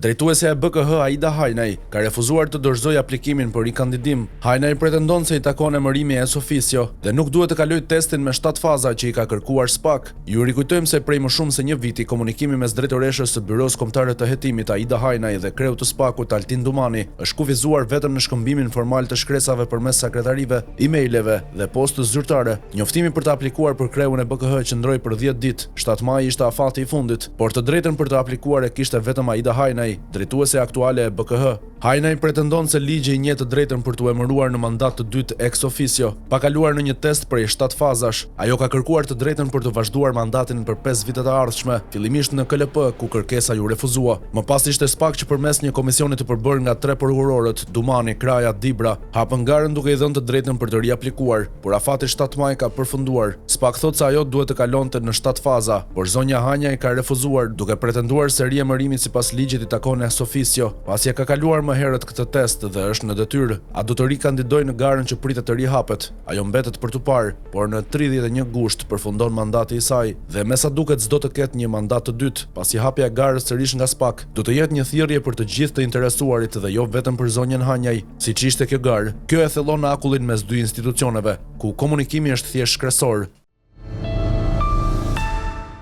Drejtuesja e BKH Aida Hajnaj ka refuzuar të dorëzojë aplikimin për rikandidim. Hajnaj pretendon se i takon emërimi ex officio dhe nuk duhet të kalojë testin me 7 faza që i ka kërkuar SPAK. Ju rikujtojmë se prej më shumë se një viti komunikimi mes drejtoreshës së Byros Kombëtare të Hetimit Aida Hajnaj dhe kreut të SPAK-ut Altin Dumani është kufizuar vetëm në shkëmbimin formal të shkresave përmes sekretarive, emaileve dhe postës zyrtare. Njoftimi për të aplikuar për kreun e BKH qëndroi për 10 ditë. 7 maj ishte afati i fundit, por të drejtën për të aplikuar e kishte vetëm Aida Hajnaj, drejtuese aktuale e BKH. Hajnaj pretendon se ligji i njeh të drejtën për t'u emëruar në mandat të dytë ex officio, pa kaluar në një test prej 7 fazash. Ajo ka kërkuar të drejtën për të vazhduar mandatin për 5 vitet e ardhshme, fillimisht në KLP, ku kërkesa ju refuzua. Më pas ishte SPAK që përmes një komisioni të përbërë nga 3 prokurorët, Dumani, Kraja, Dibra, hapën garën duke i dhënë të drejtën për të riaplikuar, por afati 7 maj ka përfunduar. SPAK thotë se ajo duhet të kalonte në 7 faza, por zonja Hajnaj ka refuzuar, duke pretenduar se riemërimi sipas ligjit i takon ex officio, pasi e ka kaluar më herët këtë test dhe është në detyrë. A do të rikandidojë në garën që pritet të rihapet? Ajo mbetet për tu parë, por në 31 gusht përfundon mandati i saj dhe me sa duket s'do të ketë një mandat të dytë, pasi hapja e garës sërish nga SPAK do të jetë një thirrje për të gjithë të interesuarit dhe jo vetëm për zonjën Hajnaj, siç ishte kjo garë. Kjo e thellon akullin mes dy institucioneve, ku komunikimi është thjesht shkresor.